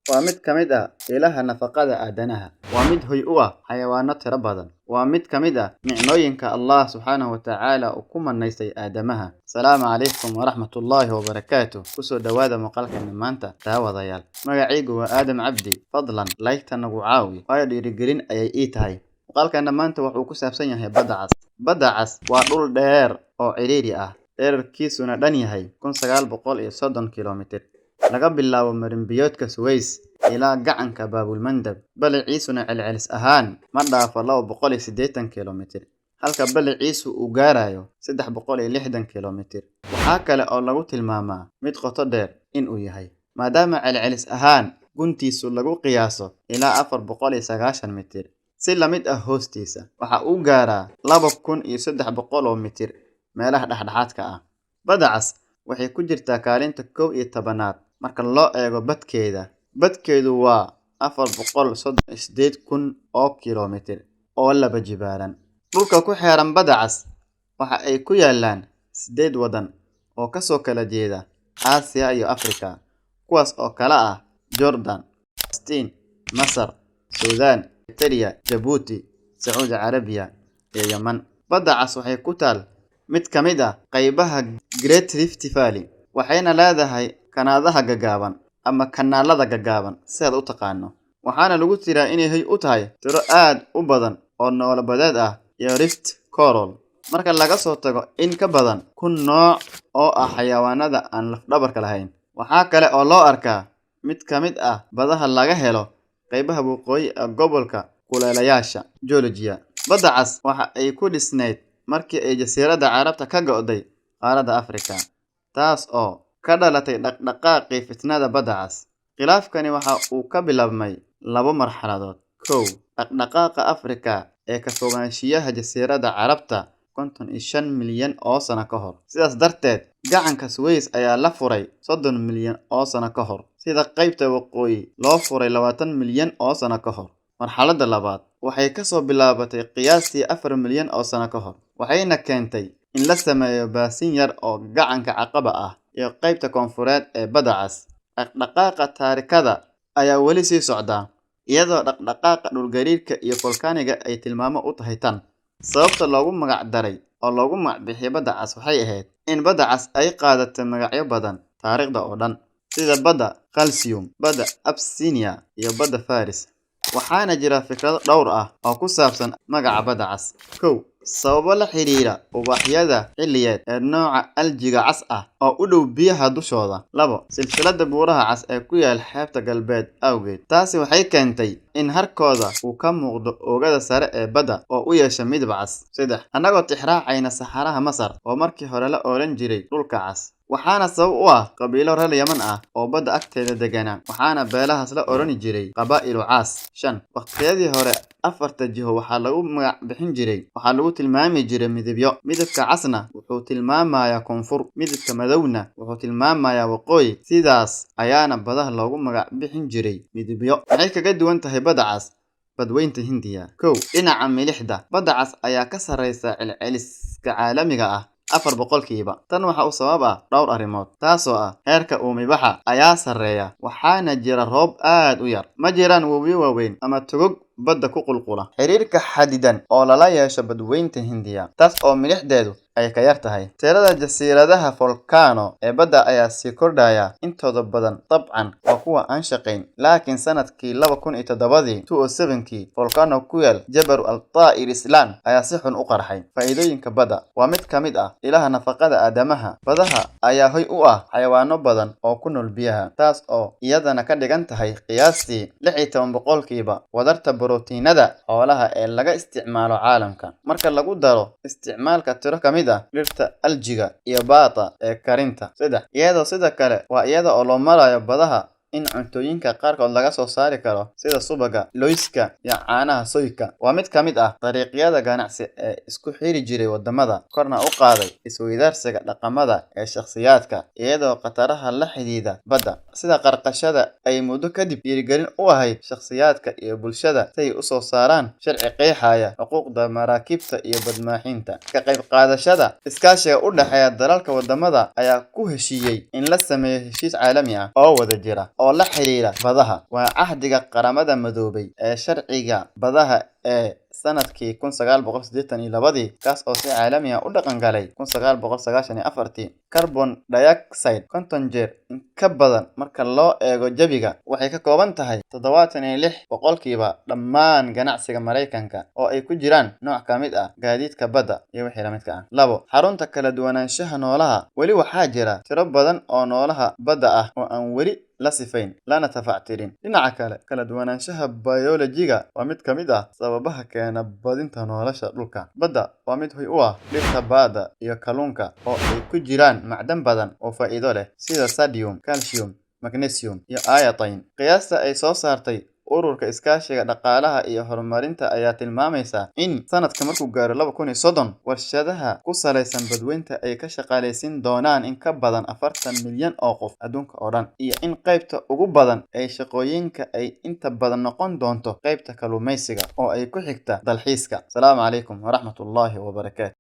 waa mid ka mid ah ilaha nafaqada aadanaha. Waa mid hoy u ah xayawaano tiro badan. Waa mid ka mid ah nicmooyinka Allah subhanahu wa ta'ala uu ku manaystay aadamaha. Salaamu calaykum wa rahmatullahi wa barakaatuh. Kusoo dhawaada maqalkan maanta daawadayaal. Magacaygu waa Aadam Cabdi. Fadlan like nagu caawi. Waayo dhiirigelin ayay ii tahay. Maqalkan maanta wuxuu ku saabsan yahay Badda Cas. Badda Cas waa dhul dheer oo ciriiri ah. Dhererkiisuna dhan yahay 1930 kiiloomitir. Laga bilaabo marinbiyoodka Suez ilaa gacanka Baabul Mandab. Balaciisuna celcelis ahaan ma dhaafo 280 kiiloomitir. Halka balaciisu uu gaarayo 360 kiiloomitir. Waxaa kale oo lagu tilmaamaa mid qoto dheer in uu yahay, maadaama celcelis ahaan guntiisu lagu qiyaaso ilaa 490 mitir. Si la mid ah hoostiisa, waxa uu gaaraa 2300 mitir meelaha dhexdhexaadka ah. Badda Cas waxay ku jirtaa kaalinta 11aad marka loo eego badkeeda. Badkeedu waa 438,000 oo kiiloomitir oo laba jibaaran. Dhulka ku xeeran Badda Cas waxa ay ku yaalaan 8 wadan oo ka soo kala jeeda Aasiya iyo Afrika, kuwaas oo kala ah Jordan, Palestine, Masar, Suudaan, Eritrea, Djibouti, Sacuudi Carabiya iyo Yemen. Badda Cas waxay ku taal mid ka mid ah qaybaha Great Rift Valley, waxayna leedahay kanaadaha gaagaaban ama kanaalada gaagaaban sidaad u taqaano. Waxaana lagu tiraa inay hoy u tahay tiro aad u badan oo noole badeed ah iyo Rift Coral. Marka laga soo tago in ka badan 1000 nooc oo ah xayawaanada aan laf-dhabarka lahayn. Waxaa kale oo loo arkaa mid ka mid ah badaha laga helo qaybaha waqooyi ee gobolka kulaylayaasha Georgia. Badda Cas waxa ay ku dhisnayd markii ay jasiiradda Carabta ka go'day qaaradda Afrika, taas oo ka dhalatay dhaqdhaqaaqii fitnada Badda Cas. Khilaafkani waxa uu ka bilaabmay 2 marxaladood. 1. Dhaqdhaqaaqa Afrika ee ka fogaanshiyaha jasiiradda Carabta 55 milyan oo sano ka hor. Sidaas darteed, gacanka Suez ayaa la furay 30 milyan oo sano ka hor, sida qaybta waqooyi loo furay 20 milyan oo sano ka hor. Marxaladda labaad waxay ka soo bilaabatay qiyaastii 4 milyan oo sano ka hor, waxayna keentay in la sameeyo baasin yar oo gacanka Caqaba ah iyo qaybta koonfureed ee Badda Cas. Dhaqdhaqaaqa taariikhda ayaa weli sii socda, iyadoo dhaqdhaqaaqa dhulgariirka iyo volcaniga ay tilmaamo u tahay tan. Sababta loogu magac daray oo loogu magac bixiyay Badda Cas waxay ahayd in Badda Cas ay qaadatay magacyo badan taariikhda oo dhan, sida Badda Calcium, Badda Abyssinia iyo Badda Faris. Waxaana jira fikrado dhowr ah oo ku saabsan magaca Badda Cas. 1. Sababo la xiriira ubaxyada xilliyeed ee nooca aljiga cas ah oo u dhow biyaha dushooda. 2. Silsiladda buuraha cas ee ku yaal xeebta galbeed awgeed. Taasi waxay keentay in harkooda uu ka muuqdo oogada sare ee badda oo u yeesha midab cas. 3. Annagoo tixraacayna saxaraha Masar oo markii hore la oran jiray dhulka cas, waxaana sabab u ah qabiilo reer Yemen ah oo badda agteeda deganaa, waxaana beelahaas la oran jiray qabaa'ilu Caas. 5. Waqtiyadii hore afarta jiho waxaa lagu magac bixin jiray, waxaa lagu tilmaami jiray midabyo. Midabka casna wuxuu tilmaamayaa koonfur, midabka madowna wuxuu tilmaamayaa waqooyi. Sidaas ayaana badaha loogu magac bixin jiray midabyo. Waxay kaga duwan tahay Badda Cas badweynta Hindiya. 1. Dhinaca milixda, Badda Cas ayaa ka sarreysa celceliska caalamiga ah 4%. Tan waxa uu sabab ah dhowr arrimood, taasoo ah heerka uumibaxa ayaa sarreeya, waxaana jira roob aad u yar. Ma jiraan webiyo waaweyn ama togog badda ku qulqula. Xiriirka xadidan oo lala yeesho badweynta Hindiya, taas oo milixdeedu ay ka yar tahay. Tirada jasiiradaha volcano ee badda ayaa sii kordhaya, intooda badan dabcan waa kuwa aan shaqayn. Laakiin sanadkii 2007 volcano ku yaal Jabal al-Ta'ir Island ayaa si xun u qarxay. Faa'iidooyinka badda waa mid ka mid ah ilaha nafaqada aadamaha. Badaha ayaa hoy u ah xayawaano badan oo ku nool biyaha, taas oo iyadana ka dhigan tahay qiyaastii 16% wadarta borotiinada xoolaha ee laga isticmaalo caalamka. Marka lagu daro isticmaalka tiro ka mid ah dhirta aljiga iyo bata ee karinta. 3. Iyadoo sidoo kale waa iyada oo loo marayo badaha in cuntooyinka qaarkood laga soo saari karo sida subaga, lowska iyo caanaha soyka. Waa mid ka mid ah dariiqyada ganacsi ee isku xiri jiray wadamada, korna u qaaday isweydaarsiga dhaqamada ee shakhsiyaadka, iyadoo khataraha la xidhiidha badda sida qarqashada ay muddo kadib dhiirigelin u ahayd shakhsiyaadka iyo bulshada si ay u soo saaraan sharci qeexaya xuquuqda maraakiibta iyo badmaaxinta. Ka qayb qaadashada iskaashiga u dhexeeya dalalka wadamada ayaa ku heshiiyey in la sameeyo heshiis caalami ah oo wada jira oo la xiriira badaha. Waa cahdiga qaramada midoobay ee sharciga badaha ee sanadkii 1982 kaas oo si caalami ah u dhaqan galay 1994. Carbon dioxide 50 jeer in ka badan marka loo eego jawiga waxay ka kooban tahay 76% dhammaan ganacsiga Mareykanka oo ay ku jiraan nooc ka mid ah gaadiidka badda iyo wixii la midka ah. 2. Xarunta kala duwanaanshaha noolaha. Weli waxaa jira tiro badan oo noolaha badda ah oo aan weli la sifayn lana tafactirin. Dhinaca kale, kala duwanaanshaha biolojiga waa mid ka mid ah sababaha keena badinta nolosha dhulka. Badda waa mid hoy u ah dhirta badda iyo kalluunka oo ay ku jiraan macdan badan oo faa'iido leh sida sodium, calcium, magnesium iyo iodine. Qiyaasta ay soo saartay ururka iskaashiga dhaqaalaha iyo horumarinta ayaa tilmaamaysa in sanadka markuu gaaro 2030 warshadaha ku salaysan badweynta ay ka shaqaaleysiin doonaan in ka badan 40 milyan oo qof adduunka oo dhan, iyo in qaybta ugu badan ee shaqooyinka ay inta badan noqon doonto qaybta kalluumeysiga oo ay ku xigta dalxiiska. Asalaamu calaykum waraxmatullaahi wabarakaatu.